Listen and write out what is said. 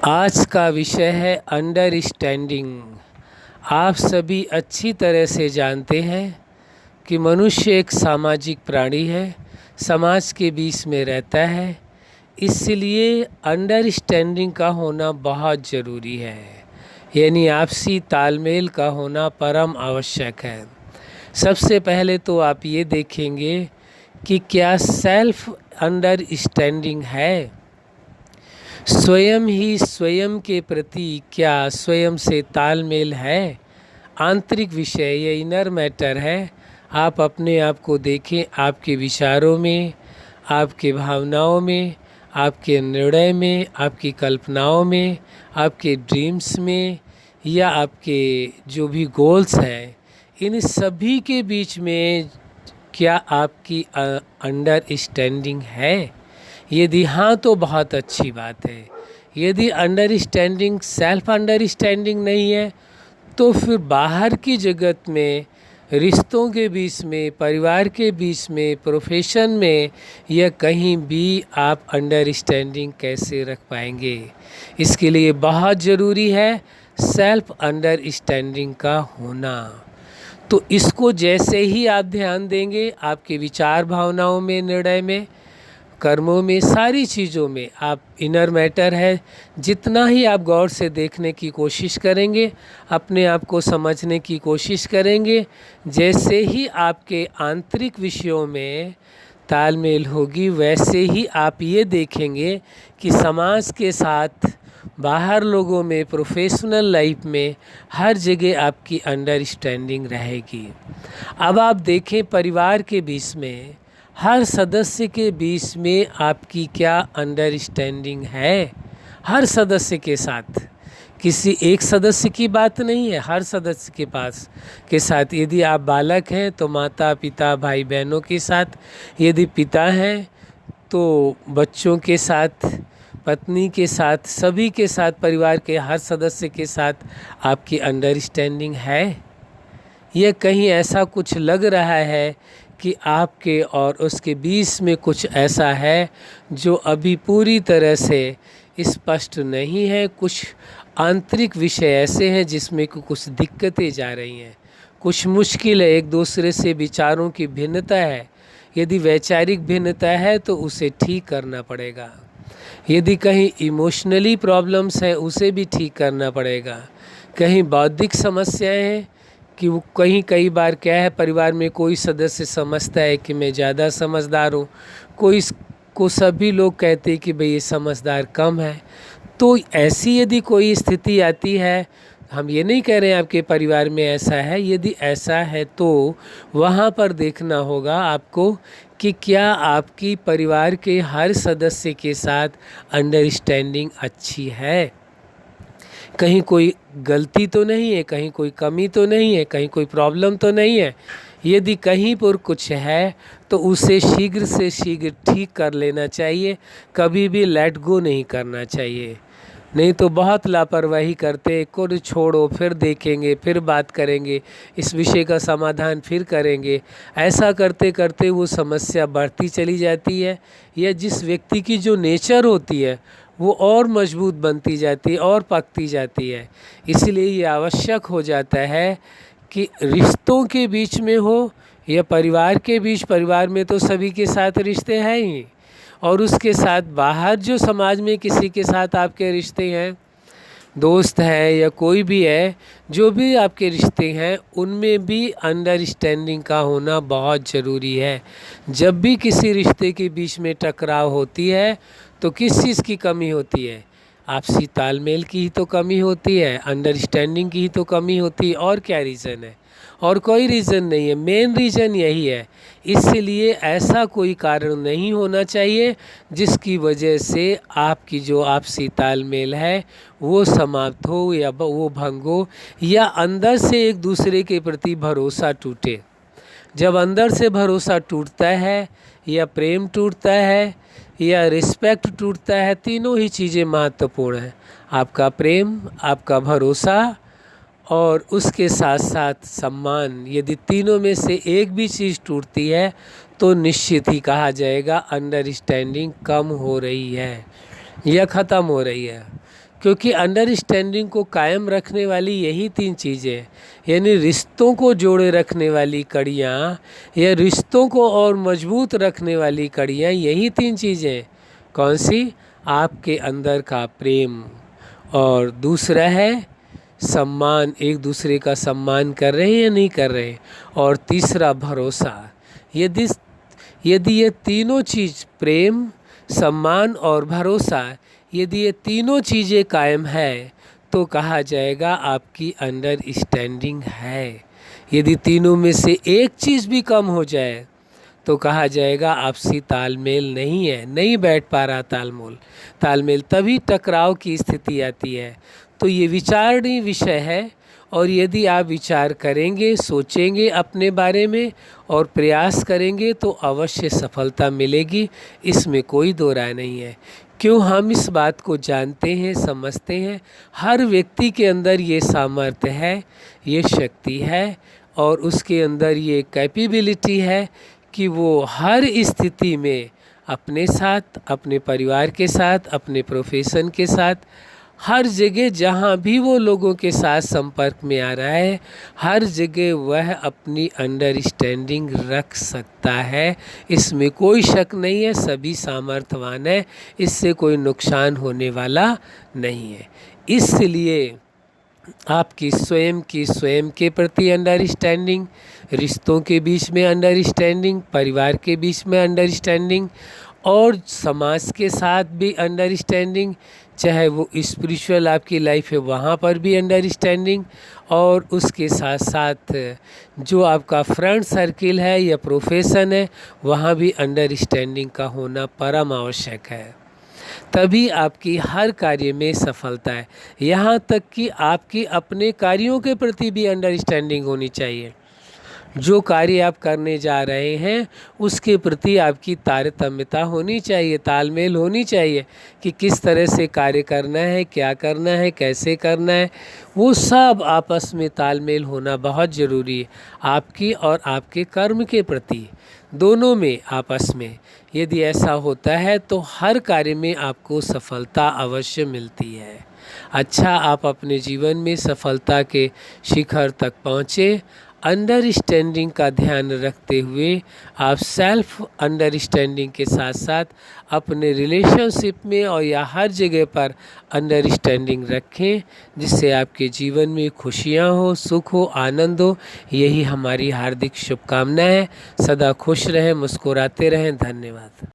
आज का विषय है अंडरस्टैंडिंग। आप सभी अच्छी तरह से जानते हैं कि मनुष्य एक सामाजिक प्राणी है, समाज के बीच में रहता है, इसलिए अंडरस्टैंडिंग का होना बहुत ज़रूरी है, यानी आपसी तालमेल का होना परम आवश्यक है। सबसे पहले तो आप ये देखेंगे कि क्या सेल्फ अंडरस्टैंडिंग है, स्वयं ही स्वयं के प्रति क्या स्वयं से तालमेल है। आंतरिक विषय ये इनर मैटर है। आप अपने आप को देखें, आपके विचारों में, आपके भावनाओं में, आपके निर्णय में, आपकी कल्पनाओं में, आपके ड्रीम्स में या आपके जो भी गोल्स हैं, इन सभी के बीच में क्या आपकी अंडरस्टैंडिंग है। यदि हाँ तो बहुत अच्छी बात है। यदि अंडरस्टैंडिंग सेल्फ अंडरस्टैंडिंग नहीं है तो फिर बाहर की जगत में, रिश्तों के बीच में, परिवार के बीच में, प्रोफेशन में या कहीं भी आप अंडरस्टैंडिंग कैसे रख पाएंगे। इसके लिए बहुत ज़रूरी है सेल्फ अंडरस्टैंडिंग का होना। तो इसको जैसे ही आप ध्यान देंगे, आपके विचार, भावनाओं में, निर्णय में, कर्मों में, सारी चीज़ों में आप इनर मैटर है, जितना ही आप गौर से देखने की कोशिश करेंगे, अपने आप को समझने की कोशिश करेंगे, जैसे ही आपके आंतरिक विषयों में तालमेल होगी, वैसे ही आप ये देखेंगे कि समाज के साथ, बाहर लोगों में, प्रोफेशनल लाइफ में, हर जगह आपकी अंडरस्टैंडिंग रहेगी। अब आप देखें परिवार के बीच में, हर सदस्य के बीच में आपकी क्या अंडरस्टैंडिंग है। हर सदस्य के साथ, किसी एक सदस्य की बात नहीं है, हर सदस्य के पास के साथ। यदि आप बालक हैं तो माता पिता भाई बहनों के साथ, यदि पिता हैं तो बच्चों के साथ, पत्नी के साथ, सभी के साथ, परिवार के हर सदस्य के साथ आपकी अंडरस्टैंडिंग है। यह कहीं ऐसा कुछ लग रहा है कि आपके और उसके बीच में कुछ ऐसा है जो अभी पूरी तरह से स्पष्ट नहीं है। कुछ आंतरिक विषय ऐसे हैं जिसमें कुछ दिक्कतें जा रही हैं, कुछ मुश्किल है, एक दूसरे से विचारों की भिन्नता है। यदि वैचारिक भिन्नता है तो उसे ठीक करना पड़ेगा। यदि कहीं इमोशनली प्रॉब्लम्स हैं उसे भी ठीक करना पड़ेगा। कहीं बौद्धिक समस्याएं हैं कि वो कई बार क्या है, परिवार में कोई सदस्य समझता है कि मैं ज़्यादा समझदार हूँ, कोई को सभी लोग कहते हैं कि भाई ये समझदार कम है। तो ऐसी यदि कोई स्थिति आती है, हम ये नहीं कह रहे हैं आपके परिवार में ऐसा है, यदि ऐसा है तो वहाँ पर देखना होगा आपको कि क्या आपकी परिवार के हर सदस्य के साथ अंडरस्टैंडिंग अच्छी है। कहीं कोई गलती तो नहीं है, कहीं कोई कमी तो नहीं है, कहीं कोई प्रॉब्लम तो नहीं है। यदि कहीं पर कुछ है तो उसे शीघ्र से शीघ्र ठीक कर लेना चाहिए, कभी भी लेट गो नहीं करना चाहिए। नहीं तो बहुत लापरवाही करते, को छोड़ो, फिर देखेंगे, फिर बात करेंगे, इस विषय का समाधान फिर करेंगे। ऐसा करते करते वो समस्या बढ़ती चली जाती है, या जिस व्यक्ति की जो नेचर होती है वो और मजबूत बनती जाती है और पकती जाती है। इसलिए ये आवश्यक हो जाता है कि रिश्तों के बीच में हो या परिवार के बीच, परिवार में तो सभी के साथ रिश्ते हैं ही, और उसके साथ बाहर जो समाज में किसी के साथ आपके रिश्ते हैं, दोस्त हैं या कोई भी है, जो भी आपके रिश्ते हैं, उनमें भी अंडरस्टैंडिंग का होना बहुत ज़रूरी है। जब भी किसी रिश्ते के बीच में टकराव होती है तो किस चीज़ की कमी होती है? आपसी तालमेल की ही तो कमी होती है, अंडरस्टैंडिंग की ही तो कमी होती है। और क्या रीज़न है? और कोई रीज़न नहीं है, मेन रीज़न यही है। इसलिए ऐसा कोई कारण नहीं होना चाहिए जिसकी वजह से आपकी जो आपसी तालमेल है वो समाप्त हो या वो भंग हो, या अंदर से एक दूसरे के प्रति भरोसा टूटे। जब अंदर से भरोसा टूटता है, या प्रेम टूटता है, या रिस्पेक्ट टूटता है, तीनों ही चीज़ें महत्वपूर्ण हैं। आपका प्रेम, आपका भरोसा और उसके साथ साथ सम्मान, यदि तीनों में से एक भी चीज़ टूटती है तो निश्चित ही कहा जाएगा अंडरस्टैंडिंग कम हो रही है या ख़त्म हो रही है। क्योंकि अंडरस्टैंडिंग को कायम रखने वाली यही 3 चीज़ें, यानी रिश्तों को जोड़े रखने वाली कड़ियाँ या रिश्तों को और मजबूत रखने वाली कड़ियाँ यही 3 चीज़ें। कौन सी? आपके अंदर का प्रेम, और दूसरा है सम्मान, एक दूसरे का सम्मान कर रहे हैं या नहीं कर रहे, और तीसरा भरोसा। यदि यदि ये तीनों चीज़, प्रेम, सम्मान और भरोसा, यदि ये तीनों चीज़ें कायम है तो कहा जाएगा आपकी अंडरस्टैंडिंग है। यदि तीनों में से एक चीज़ भी कम हो जाए तो कहा जाएगा आपसी तालमेल नहीं है, नहीं बैठ पा रहा तालमेल, तभी टकराव की स्थिति आती है। तो ये विचारणीय विषय है, और यदि आप विचार करेंगे, सोचेंगे अपने बारे में और प्रयास करेंगे तो अवश्य सफलता मिलेगी, इसमें कोई दो राय नहीं है। क्यों? हम इस बात को जानते हैं, समझते हैं, हर व्यक्ति के अंदर ये सामर्थ्य है, ये शक्ति है, और उसके अंदर ये कैपेबिलिटी है कि वो हर स्थिति में अपने साथ, अपने परिवार के साथ, अपने प्रोफेशन के साथ, हर जगह जहाँ भी वो लोगों के साथ संपर्क में आ रहा है, हर जगह वह अपनी अंडरस्टैंडिंग रख सकता है। इसमें कोई शक नहीं है, सभी सामर्थ्यवान है, इससे कोई नुकसान होने वाला नहीं है। इसलिए आपकी स्वयं के प्रति अंडरस्टैंडिंग, रिश्तों के बीच में अंडरस्टैंडिंग, परिवार के बीच में अंडरस्टैंडिंग, और समाज के साथ भी अंडरस्टैंडिंग, चाहे वो स्पिरिचुअल आपकी लाइफ है वहाँ पर भी अंडरस्टैंडिंग, और उसके साथ साथ जो आपका फ्रेंड सर्किल है या प्रोफेशन है वहाँ भी अंडरस्टैंडिंग का होना परम आवश्यक है। तभी आपकी हर कार्य में सफलता है। यहाँ तक कि आपकी अपने कार्यों के प्रति भी अंडरस्टैंडिंग होनी चाहिए। जो कार्य आप करने जा रहे हैं उसके प्रति आपकी तारतम्यता होनी चाहिए, तालमेल होनी चाहिए कि किस तरह से कार्य करना है, क्या करना है, कैसे करना है, वो सब आपस में तालमेल होना बहुत ज़रूरी है। आपकी और आपके कर्म के प्रति, दोनों में आपस में यदि ऐसा होता है तो हर कार्य में आपको सफलता अवश्य मिलती है। अच्छा, आप अपने जीवन में सफलता के शिखर तक पहुँचे, अंडरस्टैंडिंग का ध्यान रखते हुए आप सेल्फ अंडरस्टैंडिंग के साथ साथ अपने रिलेशनशिप में और या हर जगह पर अंडरस्टैंडिंग रखें, जिससे आपके जीवन में खुशियाँ हो, सुख हो, आनंद हो। यही हमारी हार्दिक शुभकामना है। सदा खुश रहें, मुस्कुराते रहें। धन्यवाद।